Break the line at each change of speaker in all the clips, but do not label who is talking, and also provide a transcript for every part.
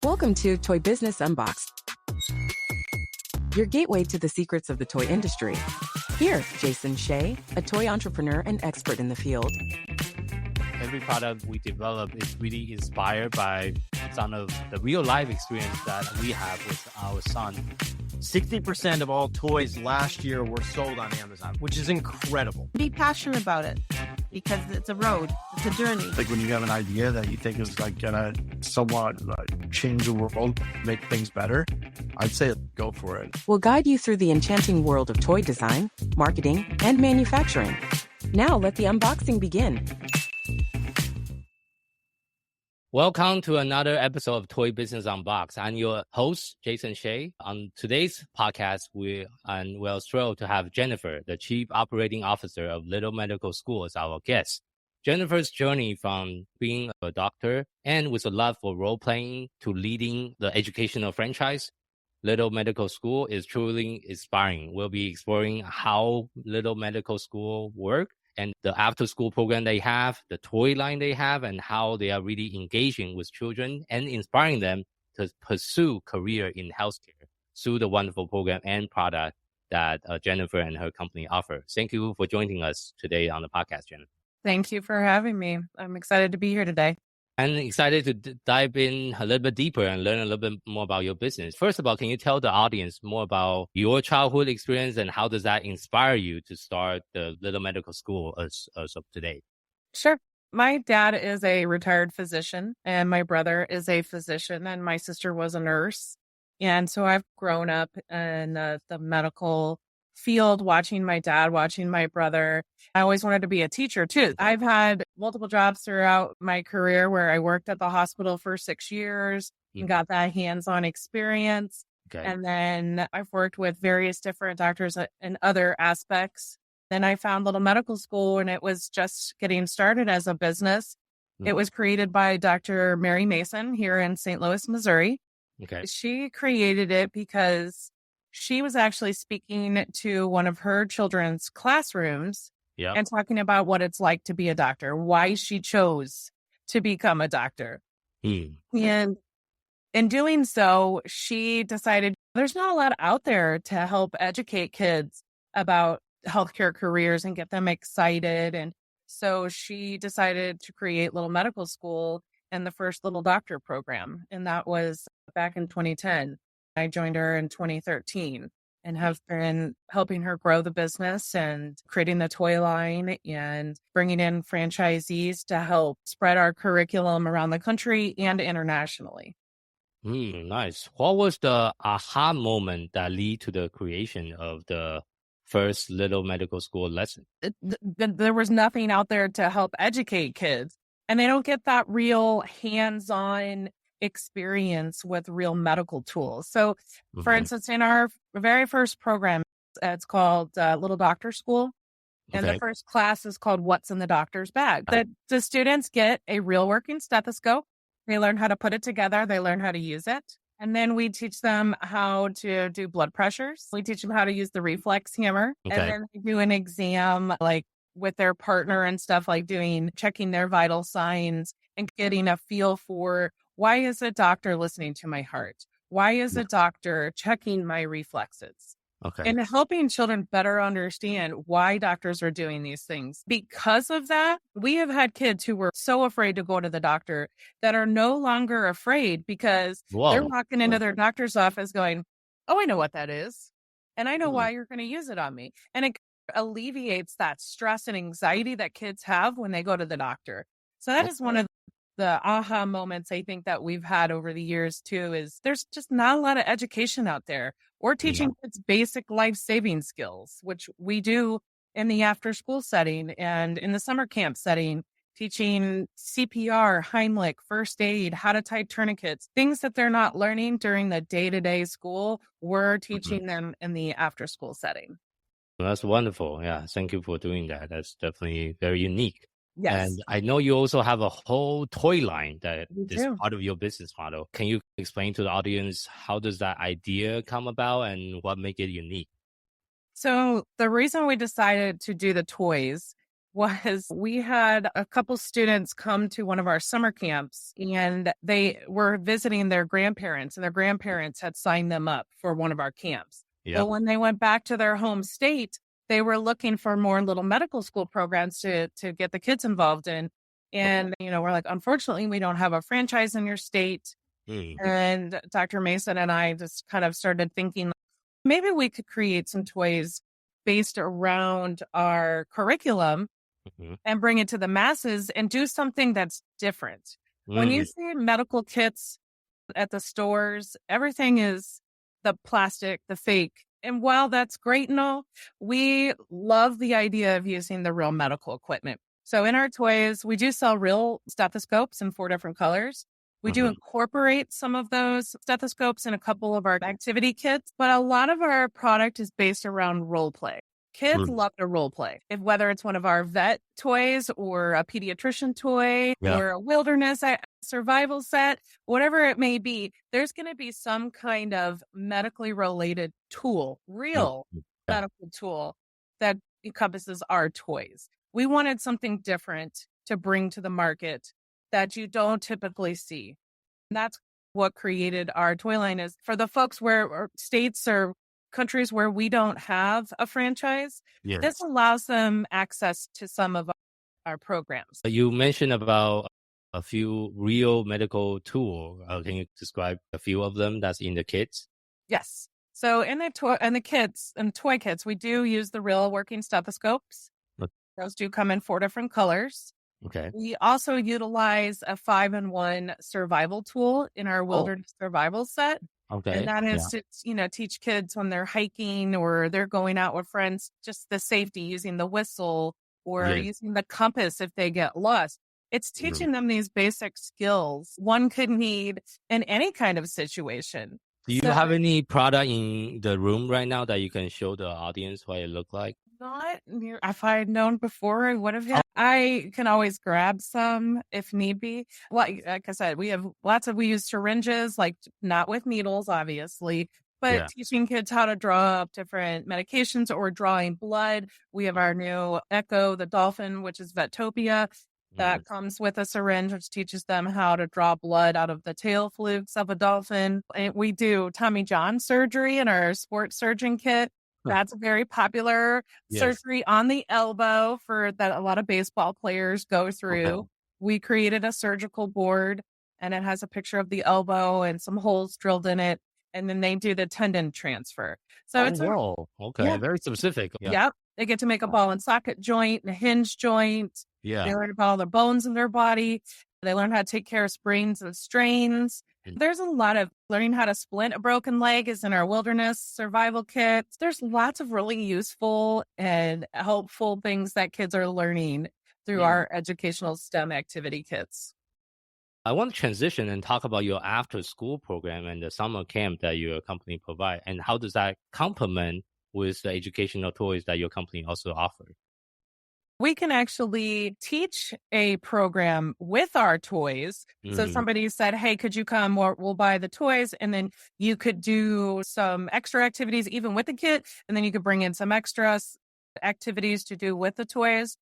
Welcome to Toy Business Unboxed, your gateway to the secrets of the toy industry. Here, Jason Shea, a toy entrepreneur and expert in the field.
Every product we develop is really inspired by some of the real life experience that we have with our son.
60% of all toys last year were sold on Amazon, which is incredible.
Be passionate about it because it's a road, it's a journey.
Like when you have an idea that you think is like gonna somewhat change the world, make things better, I'd say go for it.
We'll guide you through the enchanting world of toy design, marketing, and manufacturing. Now let the unboxing begin.
Welcome to another episode of Toy Business Unboxed. I'm your host, Jason Shea. On today's podcast, we're thrilled to have Jennifer, the Chief Operating Officer of Little Medical School, as our guest. Jennifer's journey from being a doctor and with a love for role-playing to leading the educational franchise, Little Medical School, is truly inspiring. We'll be exploring how Little Medical School work and the after-school program they have, the toy line they have, and how they are really engaging with children and inspiring them to pursue career in healthcare through the wonderful program and product that Jennifer and her company offer. Thank you for joining us today on the podcast, Jennifer.
Thank you for having me. I'm excited to be here today.
I'm excited to dive in a little bit deeper and learn a little bit more about your business. First of all, can you tell the audience more about your childhood experience and how does that inspire you to start the Little Medical School as of today?
Sure. My dad is a retired physician and my brother is a physician and my sister was a nurse. And so I've grown up in the medical field, watching my dad, watching my brother. I always wanted to be a teacher too. I've had multiple jobs throughout my career where I worked at the hospital for 6 years and got that hands-on experience.
Okay.
And then I've worked with various different doctors in other aspects. Then I found Little Medical School and it was just getting started as a business. It was created by Dr. Mary Mason here in St. Louis, Missouri.
Okay.
She created it because she was actually speaking to one of her children's classrooms and talking about what it's like to be a doctor, why she chose to become a doctor. And in doing so, she decided there's not a lot out there to help educate kids about healthcare careers and get them excited. And so she decided to create Little Medical School and the first Little Doctor program. And that was back in 2010. I joined her in 2013 and have been helping her grow the business and creating the toy line and bringing in franchisees to help spread our curriculum around the country and internationally.
Nice. What was the aha moment that led to the creation of the first Little Medical School lesson?
There was nothing out there to help educate kids, and they don't get that real hands-on experience with real medical tools. So, for instance, in our very first program, it's called Little Doctor School. And the first class is called What's in the Doctor's Bag. The students get a real working stethoscope. They learn how to put it together. They learn how to use it. And then we teach them how to do blood pressures. We teach them how to use the reflex hammer. And then they do an exam like with their partner and stuff, like checking their vital signs and getting a feel for why is a doctor listening to my heart? Why is a doctor checking my reflexes? And helping children better understand why doctors are doing these things. Because of that, we have had kids who were so afraid to go to the doctor that are no longer afraid because they're walking into their doctor's office going, oh, I know what that is. And I know why you're going to use it on me. And it alleviates that stress and anxiety that kids have when they go to the doctor. So that is one of the aha moments I think that we've had over the years too, is there's just not a lot of education out there or teaching kids basic life-saving skills, which we do in the after-school setting and in the summer camp setting, teaching CPR, Heimlich, first aid, how to tie tourniquets, things that they're not learning during the day-to-day school, we're teaching them in the after-school setting.
Well, that's wonderful. Yeah, thank you for doing that. That's definitely very unique.
Yes.
And I know you also have a whole toy line that is part of your business model. Can you explain to the audience how does that idea come about and what make it unique?
So the reason we decided to do the toys was we had a couple students come to one of our summer camps, and they were visiting their grandparents, and their grandparents had signed them up for one of our camps.
Yep.
Well, when they went back to their home state, they were looking for more little medical school programs to get the kids involved in. And, we're like, unfortunately, we don't have a franchise in your state. And Dr. Mason and I just kind of started thinking, maybe we could create some toys based around our curriculum and bring it to the masses and do something that's different. When you see medical kits at the stores, everything is the plastic, the fake. And while that's great and all, we love the idea of using the real medical equipment. So in our toys, we do sell real stethoscopes in 4 different colors. We do incorporate some of those stethoscopes in a couple of our activity kits, but a lot of our product is based around role play. Kids love to role play. Whether it's one of our vet toys or a pediatrician toy or a wilderness survival set, whatever it may be, there's going to be some kind of medically related tool, real medical tool that encompasses our toys. We wanted something different to bring to the market that you don't typically see. And that's what created our toy line. Is for the folks or states or countries where we don't have a franchise, this allows them access to some of our programs.
You mentioned about a few real medical tools. Can you describe a few of them that's in the kits?
Yes. So in the toy kits, we do use the real working stethoscopes. Those do come in 4 different colors.
Okay.
We also utilize a 5-in-1 survival tool in our wilderness survival set.
Okay.
And that is to, teach kids when they're hiking or they're going out with friends, just the safety, using the whistle or using the compass if they get lost. It's teaching them these basic skills one could need in any kind of situation.
Do you have any product in the room right now that you can show the audience what it looked like?
Not near. If I had known before, I would have. I can always grab some if need be. Well, like I said, we use syringes, like not with needles, obviously, but teaching kids how to draw up different medications or drawing blood. We have our new Echo, the dolphin, which is Vetopia. That comes with a syringe, which teaches them how to draw blood out of the tail flukes of a dolphin. And we do Tommy John surgery in our sports surgeon kit. That's a very popular surgery on the elbow that a lot of baseball players go through. Okay. We created a surgical board, and it has a picture of the elbow and some holes drilled in it. And then they do the tendon transfer. So
very specific.
Yep. They get to make a ball and socket joint and a hinge joint.
Yeah.
They learn about all the bones in their body. They learn how to take care of sprains and strains. There's a lot of learning how to splint a broken leg is in our wilderness survival kits. There's lots of really useful and helpful things that kids are learning through our educational STEM activity kits.
I want to transition and talk about your after school program and the summer camp that your company provide, and how does that complement with the educational toys that your company also offers?
We can actually teach a program with our toys. So somebody said, hey, could you come? We'll buy the toys. And then you could do some extra activities even with the kit. And then you could bring in some extra activities to do with the toys.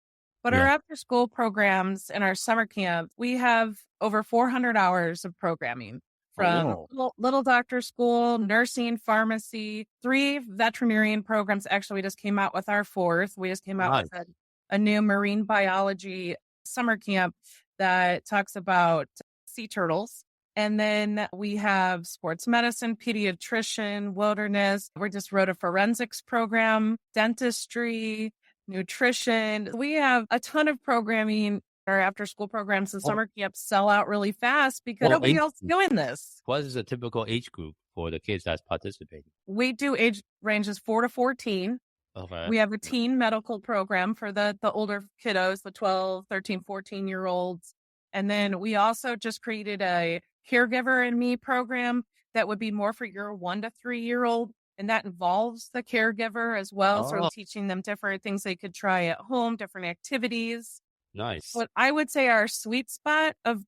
But our after school programs and our summer camp, we have over 400 hours of programming from little doctor school, nursing, pharmacy, 3 veterinarian programs. Actually, we just came out with our 4th. We just came out with a new marine biology summer camp that talks about sea turtles. And then we have sports medicine, pediatrician, wilderness. We just wrote a forensics program, dentistry, nutrition. We have a ton of programming. Our after school programs and summer camps sell out really fast because nobody else is doing this.
What is the typical age group for the kids that's participating?
We do age ranges 4 to 14.
Okay.
We have a teen medical program for the older kiddos, the 12, 13, 14-year-olds. And then we also just created a caregiver and me program that would be more for your 1 to 3-year-old. And that involves the caregiver as well. So teaching them different things they could try at home, different activities.
Nice.
What I would say our sweet spot of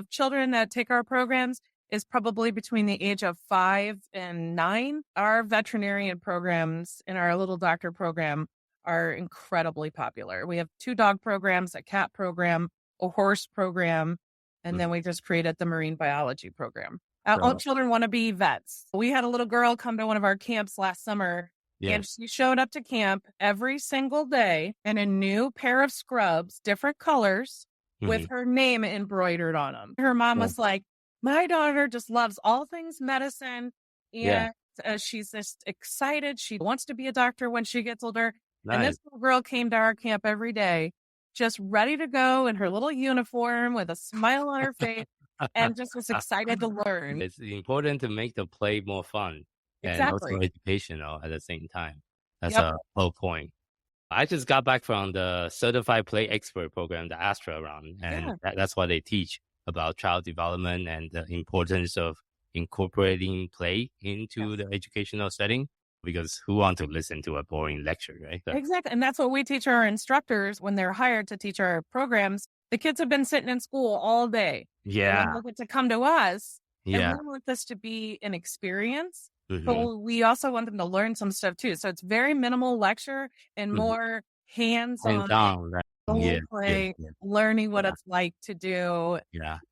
children that take our programs is probably between the age of 5 and 9. Our veterinarian programs and our little doctor program are incredibly popular. We have 2 dog programs, a cat program, a horse program, and then we just created the marine biology program. All children want to be vets. We had a little girl come to one of our camps last summer, and she showed up to camp every single day in a new pair of scrubs, different colors, with her name embroidered on them. Her mom was like, my daughter just loves all things medicine, and she's just excited. She wants to be a doctor when she gets older.
Nice.
And this little girl came to our camp every day, just ready to go in her little uniform with a smile on her face and just was excited to learn.
It's important to make the play more fun and also educational at the same time. That's a whole point. I just got back from the Certified Play Expert program, the Astra round, and that's what they teach about child development and the importance of incorporating play into the educational setting. Because who wants to listen to a boring lecture, right? So.
Exactly. And that's what we teach our instructors when they're hired to teach our programs. The kids have been sitting in school all day.
Yeah.
And they get to come to us. And we want this to be an experience, but we also want them to learn some stuff too. So it's very minimal lecture and more hands-on.
Right?
Play, learning what it's like to do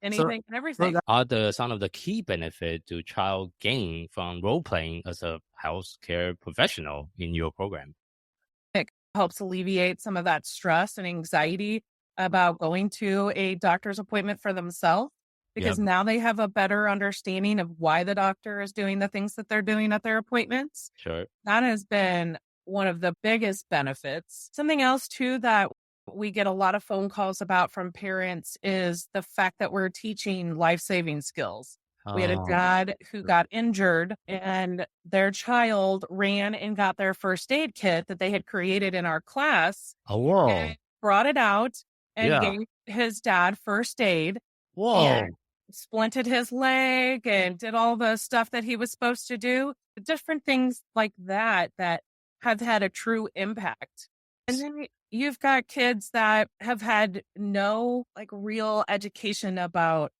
anything and everything.
Are some of the key benefits to child gain from role playing as a healthcare professional in your program?
It helps alleviate some of that stress and anxiety about going to a doctor's appointment for themselves, because now they have a better understanding of why the doctor is doing the things that they're doing at their appointments.
Sure.
That has been one of the biggest benefits. Something else too that we get a lot of phone calls about from parents is the fact that we're teaching life-saving skills. We had a dad who got injured and their child ran and got their first aid kit that they had created in our class. And brought it out and gave his dad first aid. And splinted his leg and did all the stuff that he was supposed to do. Different things like that have had a true impact. And then you've got kids that have had no real education about,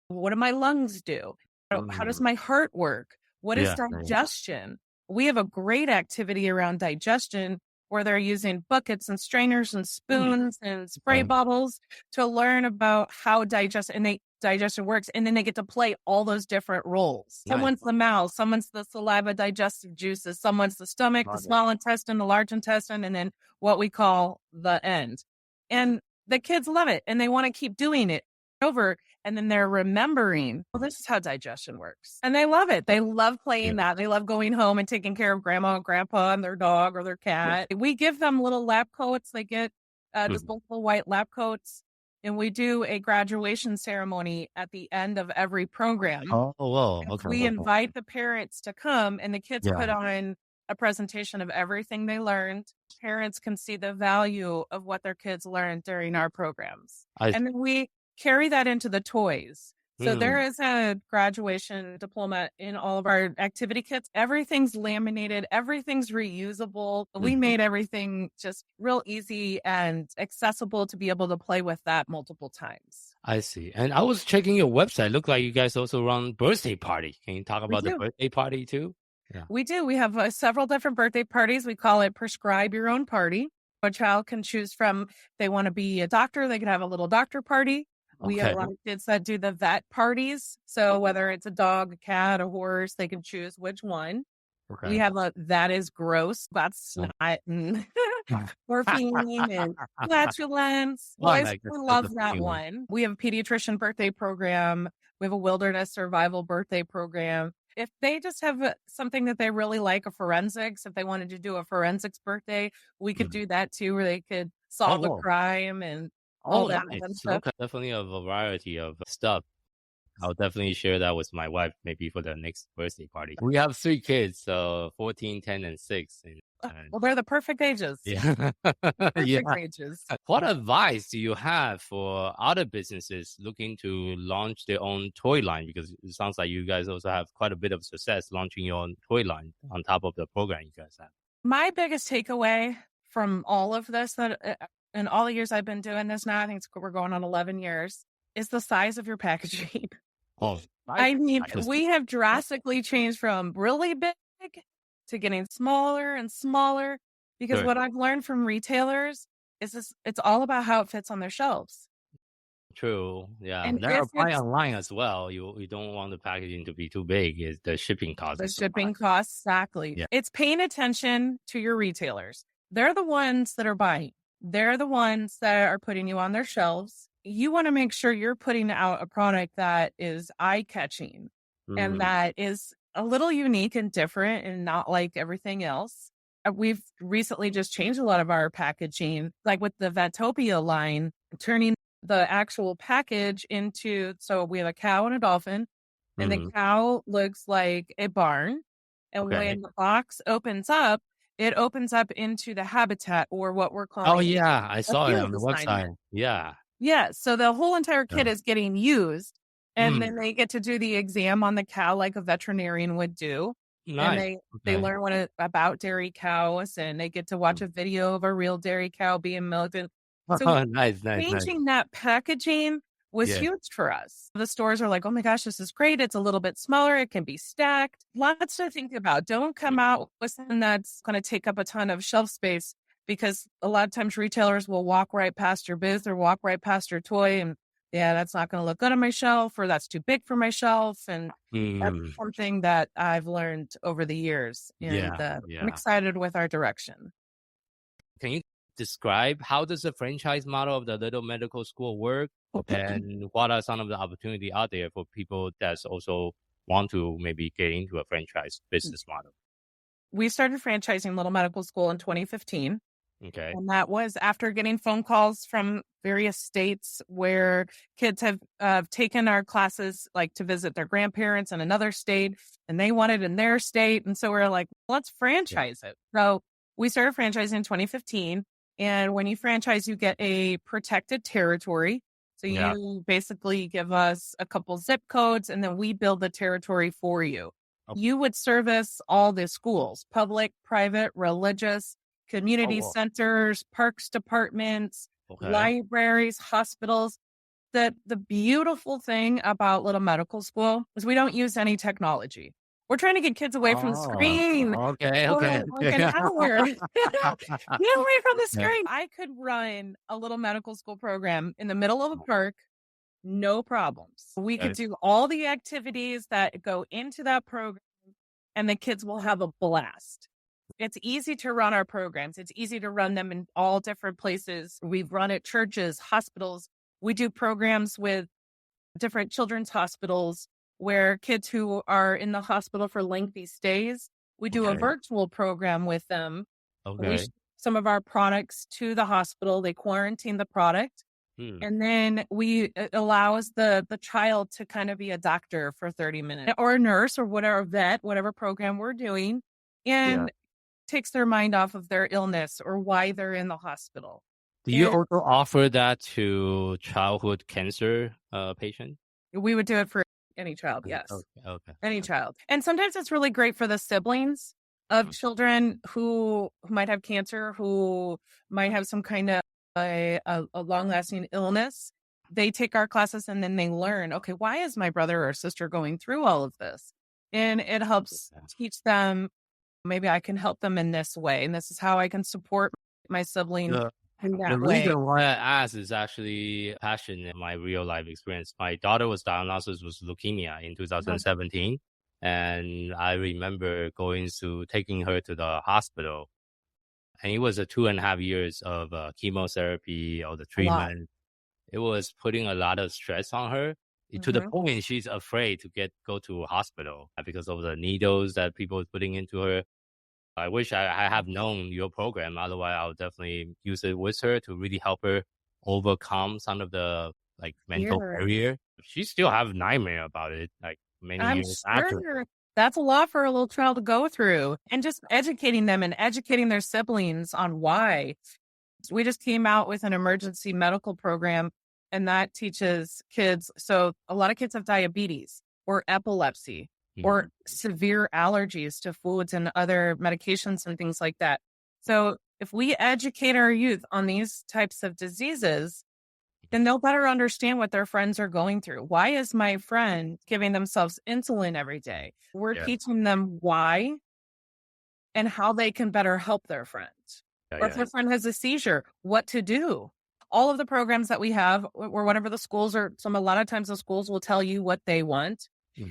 what do my lungs do? How does my heart work? What is digestion? We have a great activity around digestion where they're using buckets and strainers and spoons and spray bottles to learn about how digestion works. And then they get to play all those different roles. Someone's the mouth, someone's the saliva digestive juices, someone's the stomach, the small intestine, the large intestine, and then what we call the end. And the kids love it and they want to keep doing it over. And then they're remembering, well, this is how digestion works. And they love it. They love playing that. They love going home and taking care of grandma and grandpa and their dog or their cat. We give them little lab coats. They get disposable white lab coats. And we do a graduation ceremony at the end of every program. We invite the parents to come and the kids put on a presentation of everything they learned. Parents can see the value of what their kids learned during our programs. And then we carry that into the toys. So there is a graduation diploma in all of our activity kits. Everything's laminated. Everything's reusable. We made everything just real easy and accessible to be able to play with that multiple times.
I see. And I was checking your website. Look like you guys also run birthday party. Can you talk about the birthday party too? Yeah.
We do. We have several different birthday parties. We call it Prescribe Your Own Party. A child can choose from, if they want to be a doctor, they can have a little doctor party. We have a lot of kids that do the vet parties. So whether it's a dog, a cat, a horse, they can choose which one. We have that is gross. That's not morphine and flatulence. Boys love that one. We have a pediatrician birthday program. We have a wilderness survival birthday program. If they just have something that they really like, a forensics, if they wanted to do a forensics birthday, we could do that too, where they could solve a crime and all that stuff.
Okay. Definitely a variety of stuff. I'll definitely share that with my wife, maybe for the next birthday party. We have 3 kids, so 14, 10, and 6.
Well, they're the perfect ages. Perfect ages.
What advice do you have for other businesses looking to launch their own toy line? Because it sounds like you guys also have quite a bit of success launching your own toy line on top of the program you guys have.
My biggest takeaway from all of this, that in all the years I've been doing this now, I think we're going on 11 years, is the size of your packaging. I mean, we have drastically changed from really big to getting smaller and smaller Because
Sure.
what I've learned from retailers is it's all about how it fits on their shelves.
True. Yeah.
And
They're
if
applying
it's
online as well. You don't want the packaging to be too big. It's the shipping cost
the
is so high.
shipping costs, exactly.
Yeah.
It's paying attention to your retailers. They're the ones that are buying. They're the ones that are putting you on their shelves. You want to make sure you're putting out a product that is eye-catching and that is a little unique and different and not like everything else. We've recently just changed a lot of our packaging, like with the Vetopia line, turning the actual package into, so we have a cow and a dolphin, and the cow looks like a barn. And
Okay.
when the box opens up, it opens up into the habitat, or what we're
Oh
calling
yeah, I
a
saw it on
field
the
assignment.
website. Yeah.
Yeah. So the whole entire kit
Yeah.
is getting used. And
Mm,
then they get to do the exam on the cow like a veterinarian would do. And
nice.
they
Okay.
learn about dairy cows, and they get to watch a video of a real dairy cow being milked. And so
Nice, nice.
changing that packaging was
Yeah.
huge for us. The stores are like, oh my gosh, this is great. It's a little bit smaller. It can be stacked. Lots to think about. Don't come out with something that's going to take up a ton of shelf space, because a lot of times retailers will walk right past your booth or walk right past your toy, and yeah, that's not going to look good on my shelf, or that's too big for my shelf. And that's
Mm,
something that I've learned over the years. And
yeah.
I'm
Yeah.
excited with our direction.
Can you describe how does the franchise model of the Little Medical School work? And what are some of the opportunity out there for people that also want to maybe get into a franchise business model?
We started franchising Little Medical School in 2015.
Okay.
And that was after getting phone calls from various states where kids have taken our classes, like to visit their grandparents in another state, and they wanted in their state. And so we're like, let's franchise it. So we started franchising in 2015. And when you franchise, you get a protected territory. So
Yeah.
you basically give us a couple zip codes, and then we build the territory for you.
Okay.
You would service all the schools, public, private, religious, community
wow.
centers, parks departments,
Okay.
libraries, hospitals. The beautiful thing about Little Medical School is we don't use any technology. We're trying to get kids away from the screen
Okay.
for
Okay.
like an hour. Get away from the
Yeah.
screen. I could run a Little Medical School program in the middle of a park, no problems. We could do all the activities that go into that program, and the kids will have a blast. It's easy to run our programs. It's easy to run them in all different places. We've run at churches, hospitals. We do programs with different children's hospitals where kids who are in the hospital for lengthy stays, we do a
Okay.
virtual program with them. We
Okay.
ship some of our products to the hospital. They quarantine the product. And then it allows the child to kind of be a doctor for 30 minutes, or a nurse, or whatever, vet, whatever program we're doing. And takes their mind off of their illness or why they're in the hospital.
Do you
And
also offer that to childhood cancer patients?
we would do it for any child. Yes.
Okay.
Any child. And sometimes it's really great for the siblings of children who might have cancer, who might have some kind of a long-lasting illness. They take our classes and then they learn, okay, why is my brother or sister going through all of this? And it helps teach them, maybe I can help them in this way, and this is how I can support my sibling in that
The
way.
reason why I asked is actually passion in my real life experience. My daughter was diagnosed with leukemia in 2017. And I remember taking her to the hospital. And it was 2.5 years of chemotherapy or the treatment. It was putting a lot of stress on her to the point she's afraid to go to a hospital because of the needles that people are putting into her. I wish I have known your program. Otherwise, I'll definitely use it with her to really help her overcome some of the mental barrier. She still have nightmare about it, many
I'm
years after.
sure that's a lot for a little child to go through, and just educating them and educating their siblings on why. We just came out with an emergency medical program, and that teaches kids. So a lot of kids have diabetes or epilepsy or severe allergies to foods and other medications and things like that. So if we educate our youth on these types of diseases, then they'll better understand what their friends are going through. Why is my friend giving themselves insulin every day? We're teaching them why and how they can better help their friends. Or if your friend has a seizure, what to do. All of the programs that we have, or whatever the schools are, a lot of times the schools will tell you what they want.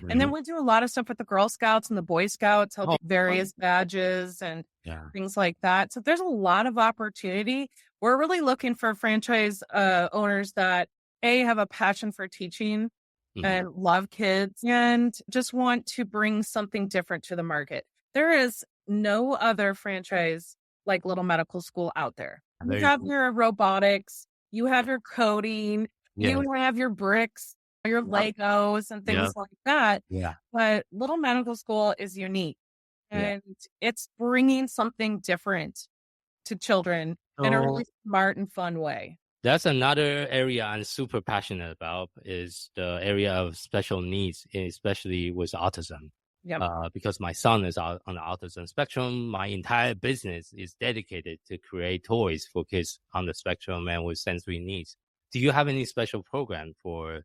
And then we do a lot of stuff with the Girl Scouts and the Boy Scouts, helping various badges and things like that. So there's a lot of opportunity. We're really looking for franchise owners that have a passion for teaching and love kids and just want to bring something different to the market. There is no other franchise like Little Medical School out there. You have your robotics, you have your coding, you have your bricks, your Legos and things like that.
Yeah.
But Little Medical School is unique and it's bringing something different to children in a really smart and fun way.
That's another area I'm super passionate about is the area of special needs, especially with autism. Because my son is on the autism spectrum, my entire business is dedicated to create toys for kids on the spectrum and with sensory needs. Do you have any special program for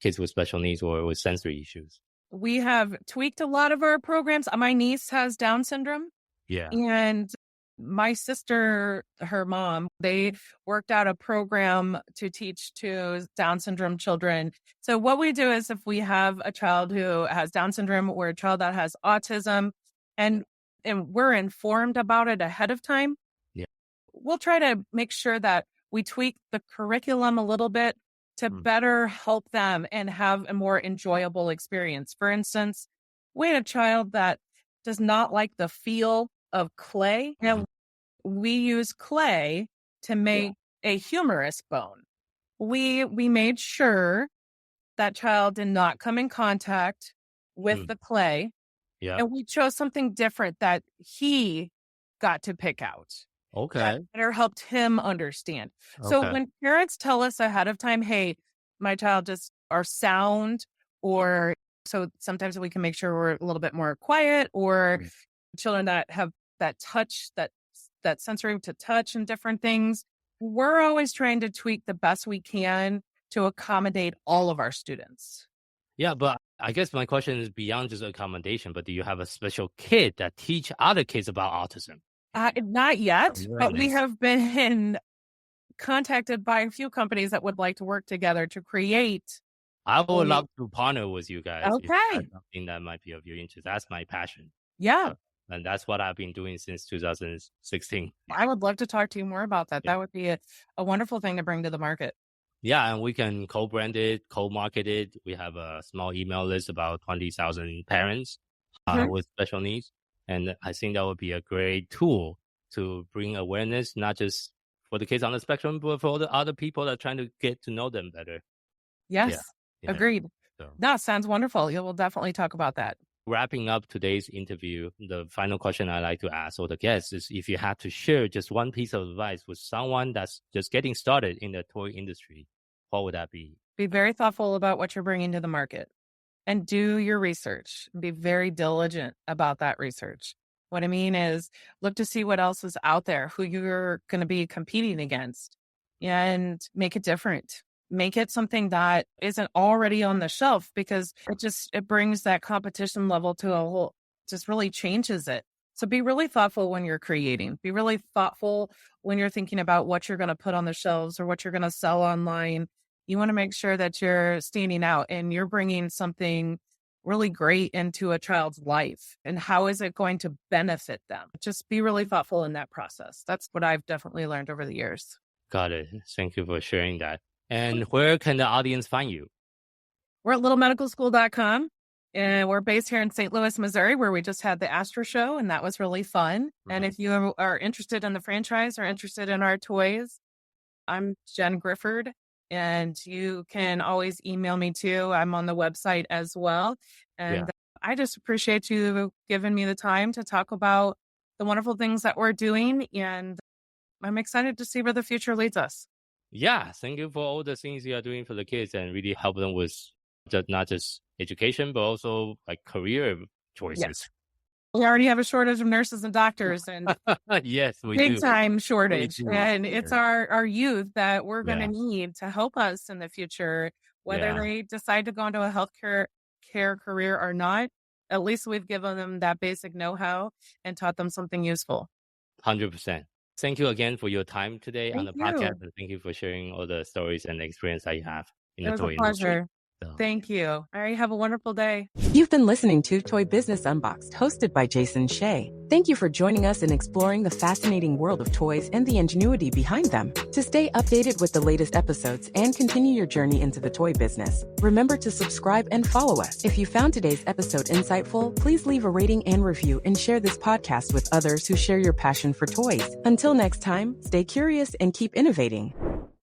kids with special needs or with sensory issues?
We have tweaked a lot of our programs. My niece has Down syndrome.
Yeah.
And my sister, her mom, they worked out a program to teach to Down syndrome children. So what we do is if we have a child who has Down syndrome or a child that has autism and we're informed about it ahead of time, we'll try to make sure that we tweak the curriculum a little bit to better help them and have a more enjoyable experience. For instance, we had a child that does not like the feel of clay. And we use clay to make a humerus bone. We made sure that child did not come in contact with the clay.
Yeah.
And we chose something different that he got to pick out.
Okay.
That better helped him understand. So when parents tell us ahead of time, hey, my child just are sound, or so sometimes we can make sure we're a little bit more quiet, or children that have that touch, that sensory to touch and different things. We're always trying to tweak the best we can to accommodate all of our students.
Yeah, but I guess my question is beyond just accommodation, but do you have a special kid that teach other kids about autism?
Not yet, but we have been contacted by a few companies that would like to work together to create.
I would love to partner with you guys.
Okay.
If that's something that might be of your interest. That's my passion.
Yeah.
And that's what I've been doing since 2016.
I would love to talk to you more about that. That would be a wonderful thing to bring to the market.
Yeah, and we can co-brand it, co-market it. We have a small email list about 20,000 parents with special needs. And I think that would be a great tool to bring awareness, not just for the kids on the spectrum, but for the other people that are trying to get to know them better.
Yes, agreed.
So.
That sounds wonderful. We'll definitely talk about that.
Wrapping up today's interview, the final question I like to ask all the guests is if you had to share just one piece of advice with someone that's just getting started in the toy industry, what would that be?
Be very thoughtful about what you're bringing to the market and do your research. Be very diligent about that research. What I mean is look to see what else is out there, who you're going to be competing against, and make it different. Make it something that isn't already on the shelf, because it brings that competition level to a whole, just really changes it. So be really thoughtful when you're creating. Be really thoughtful when you're thinking about what you're going to put on the shelves or what you're going to sell online. You want to make sure that you're standing out and you're bringing something really great into a child's life. And how is it going to benefit them? Just be really thoughtful in that process. That's what I've definitely learned over the years.
Got it. Thank you for sharing that. And where can the audience find you?
We're at littlemedicalschool.com. And we're based here in St. Louis, Missouri, where we just had the Afterschool, and that was really fun. And if you are interested in the franchise or interested in our toys, I'm Jen Grifford, and you can always email me too. I'm on the website as well. And I just appreciate you giving me the time to talk about the wonderful things that we're doing. And I'm excited to see where the future leads us.
Yeah, thank you for all the things you are doing for the kids and really help them with not just education, but also like career choices.
Yes. We already have a shortage of nurses and doctors, and
yes, we
big
do.
time shortage. And it's our youth that we're going to need to help us in the future, whether they decide to go into a healthcare career or not. At least we've given them that basic know-how and taught them something useful.
100%. Thank you again for your time today on the
Thank you.
podcast. And thank you for sharing all the stories and the experience that you have in
It
the
was
toy
a
industry.
pleasure.
So,
Thank you. All right. Have a wonderful day.
You've been listening to Toy Business Unboxed, hosted by Jason Shea. Thank you for joining us in exploring the fascinating world of toys and the ingenuity behind them. To stay updated with the latest episodes and continue your journey into the toy business, remember to subscribe and follow us. If you found today's episode insightful, please leave a rating and review and share this podcast with others who share your passion for toys. Until next time, stay curious and keep innovating.